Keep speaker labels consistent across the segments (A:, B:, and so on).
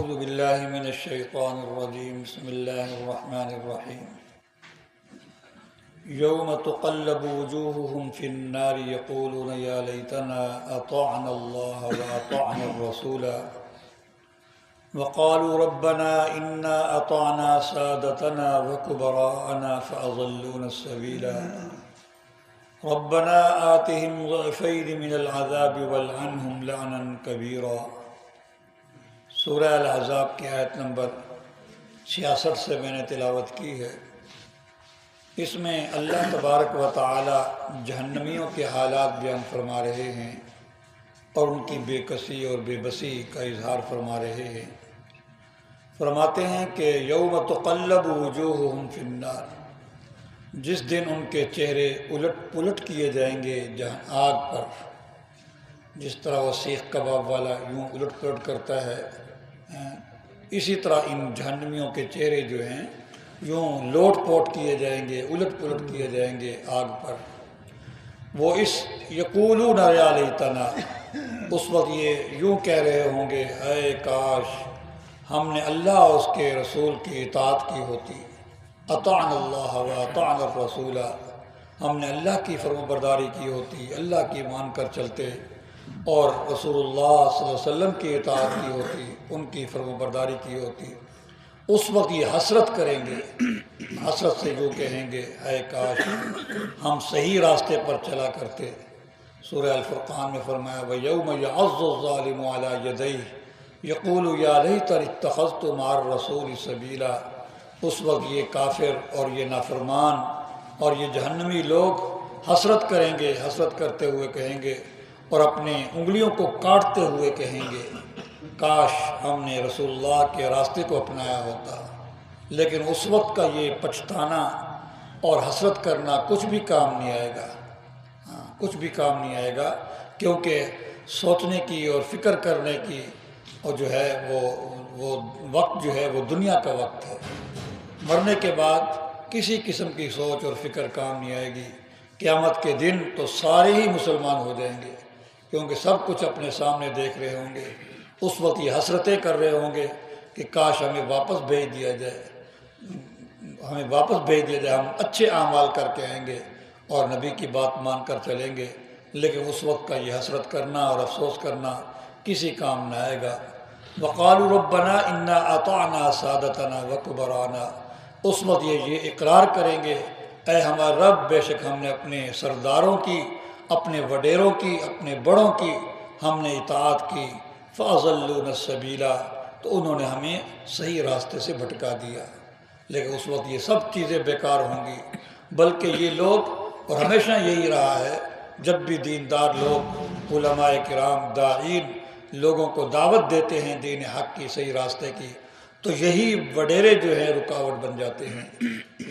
A: أعوذ بالله من الشيطان الرجيم بسم الله الرحمن الرحيم يوم تقلب وجوههم في النار يقولون يا ليتنا أطعنا الله وأطعنا الرسول وقالوا ربنا إنا أطعنا سادتنا وكبراءنا فأضلونا السبيل ربنا آتهم ضعفين من العذاب والعنهم لعنا كبيرا۔ سورہ الاحزاب کی آیت نمبر 66 سے میں نے تلاوت کی ہے۔ اس میں اللہ تبارک و تعالی جہنمیوں کے حالات بیان فرما رہے ہیں اور ان کی بے کسی اور بے بسی کا اظہار فرما رہے ہیں۔ فرماتے ہیں کہ یوم تقلب وجوہہم فی النار، جس دن ان کے چہرے الٹ پلٹ کیے جائیں گے آگ پر، جس طرح وہ سیخ کباب والا یوں الٹ پلٹ کرتا ہے، اسی طرح ان جہنمیوں کے چہرے جو ہیں یوں لوٹ پوٹ کیے جائیں گے، الٹ پلٹ کیے جائیں گے آگ پر۔ وہ اس یقولون یا لیتنا، اس وقت یہ یوں کہہ رہے ہوں گے، اے کاش ہم نے اللہ اور اس کے رسول کی اطاعت کی ہوتی، اطعنا اللہ و اطعنا الرسول، ہم نے اللہ کی فرمانبرداری کی ہوتی، اللہ کی مان کر چلتے اور رسول اللہ صلی اللہ علیہ وسلم کی اطاعت کی ہوتی، ان کی فرمانبرداری کی ہوتی۔ اس وقت یہ حسرت کریں گے، حسرت سے جو کہیں گے، اے کاش ہم صحیح راستے پر چلا کرتے۔ سورہ الفرقان میں فرمایا وَيَوْمَ يَعَضُّ الظَّالِمُ عَلَى يَدَيْهِ يَقُولُ يَا لَيْتَنِي اتَّخَذْتُ مَعَ الرَّسُولِ سَبِيلًا۔ اس وقت یہ کافر اور یہ نافرمان اور یہ جہنمی لوگ حسرت کریں گے، حسرت کرتے ہوئے کہیں گے اور اپنے انگلیوں کو کاٹتے ہوئے کہیں گے، کاش ہم نے رسول اللہ کے راستے کو اپنایا ہوتا۔ لیکن اس وقت کا یہ پچھتانا اور حسرت کرنا کچھ بھی کام نہیں آئے گا، کچھ بھی کام نہیں آئے گا، کیونکہ سوچنے کی اور فکر کرنے کی اور جو ہے وہ وقت جو ہے وہ دنیا کا وقت ہے۔ مرنے کے بعد کسی قسم کی سوچ اور فکر کام نہیں آئے گی۔ قیامت کے دن تو سارے ہی مسلمان ہو جائیں گے، کیونکہ سب کچھ اپنے سامنے دیکھ رہے ہوں گے۔ اس وقت یہ حسرتیں کر رہے ہوں گے کہ کاش ہمیں واپس بھیج دیا جائے، ہمیں واپس بھیج دیا جائے، ہم اچھے اعمال کر کے آئیں گے اور نبی کی بات مان کر چلیں گے۔ لیکن اس وقت کا یہ حسرت کرنا اور افسوس کرنا کسی کام نہ آئے گا۔ وقالوا ربنا انا اطعنا سادتنا وکبراءنا، اس وقت یہ اقرار کریں گے، اے ہمارا رب، بے شک ہم نے اپنے سرداروں کی، اپنے وڈیروں کی، اپنے بڑوں کی ہم نے اطاعت کی، فَأَضَلُّونَا السَّبِيلَ، تو انہوں نے ہمیں صحیح راستے سے بھٹکا دیا۔ لیکن اس وقت یہ سب چیزیں بیکار ہوں گی، بلکہ یہ لوگ، اور ہمیشہ یہی رہا ہے، جب بھی دیندار لوگ، علماء کرام، داعین لوگوں کو دعوت دیتے ہیں دین حق کی، صحیح راستے کی، تو یہی وڈیرے جو ہیں رکاوٹ بن جاتے ہیں،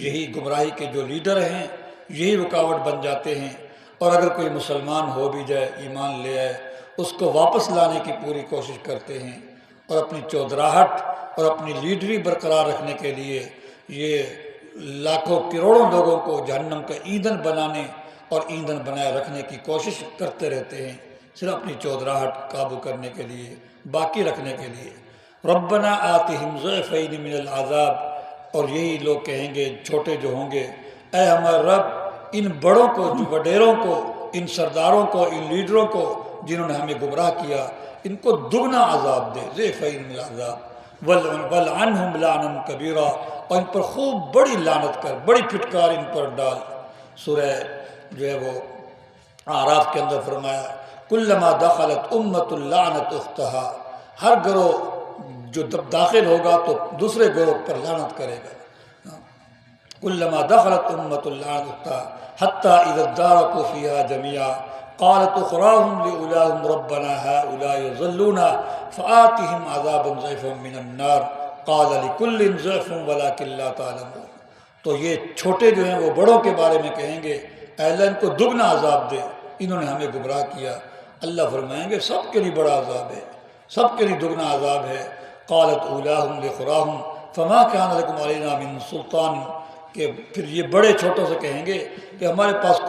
A: یہی گمراہی کے جو لیڈر ہیں یہی رکاوٹ بن جاتے ہیں۔ اور اگر کوئی مسلمان ہو بھی جائے، ایمان لے آئے، اس کو واپس لانے کی پوری کوشش کرتے ہیں اور اپنی چودراہٹ اور اپنی لیڈری برقرار رکھنے کے لیے یہ لاکھوں کروڑوں لوگوں کو جہنم کا ایندھن بنانے اور ایندھن بنائے رکھنے کی کوشش کرتے رہتے ہیں، صرف اپنی چودراہٹ قابو کرنے کے لیے، باقی رکھنے کے لیے۔ ربنا آتہم ضعفین من العذاب، اور یہی لوگ کہیں گے، چھوٹے جو ہوں گے، اے ہمارے رب، ان بڑوں کو، جو وڈیروں کو، ان سرداروں کو، ان لیڈروں کو جنہوں نے ہمیں گمراہ کیا، ان کو دگنا عذاب دے، ضعفین من العذاب، وَلْعَنْهُمْ لَعْنًا كَبِيرًا، اور ان پر خوب بڑی لعنت کر، بڑی پھٹکار ان پر ڈال۔ سورہ جو ہے وہ اعراف کے اندر فرمایا کلما دخلت امت لعنت اختہا، ہر گروہ جو داخل ہوگا تو دوسرے گروہ پر لعنت کرے گا۔ کلما دخلت امت لعنت اختہا حتی اذا ادارکوا فیہا جميعا قالت اخراهم لأولاهم ربنا هؤلاء يضلونا فآتهم عذابا ضعفا من النار قال لكل ضعف ولكن لا تعلمون۔ تو یہ چھوٹے جو ہیں وہ بڑوں کے بارے میں کہیں گے، اے اللہ ان کو دگنا عذاب دے، انہوں نے ہمیں گمراہ کیا۔ اللہ فرمائیں گے سب کے لیے بڑا عذاب ہے، سب کے لیے دگنا عذاب ہے۔ قالت اولاہم لخراہم فما کان لکم علینا من سلطان، کہ پھر یہ بڑے چھوٹوں سے کہیں گے کہ ہمارے پاس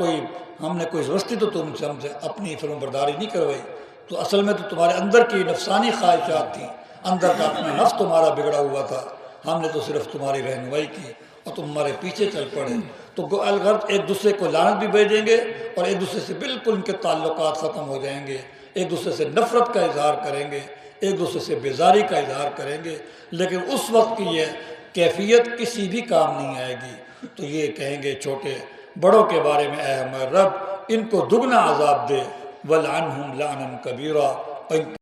A: ہم نے کوئی زبردستی تو تم سے ہم سے اپنی فرمانبرداری نہیں کروائی، تو اصل میں تو تمہارے اندر کی نفسانی خواہشات تھیں، اندر کا اپنا نفس تمہارا بگڑا ہوا تھا، ہم نے تو صرف تمہاری رہنمائی کی اور تم ہمارے پیچھے چل پڑے۔ تو الغرض ایک دوسرے کو لعنت بھی بھیجیں گے اور ایک دوسرے سے بالکل ان کے تعلقات ختم ہو جائیں گے، ایک دوسرے سے نفرت کا اظہار کریں گے، ایک دوسرے سے بیزاری کا اظہار کریں گے، لیکن اس وقت کی یہ کیفیت کسی بھی کام نہیں آئے گی۔ تو یہ کہیں گے چھوٹے بڑوں کے بارے میں، اے ہمارے رب ان کو دگنا عذاب دے، وَلْعَنْهُمْ لَعْنًا كَبِيرًا،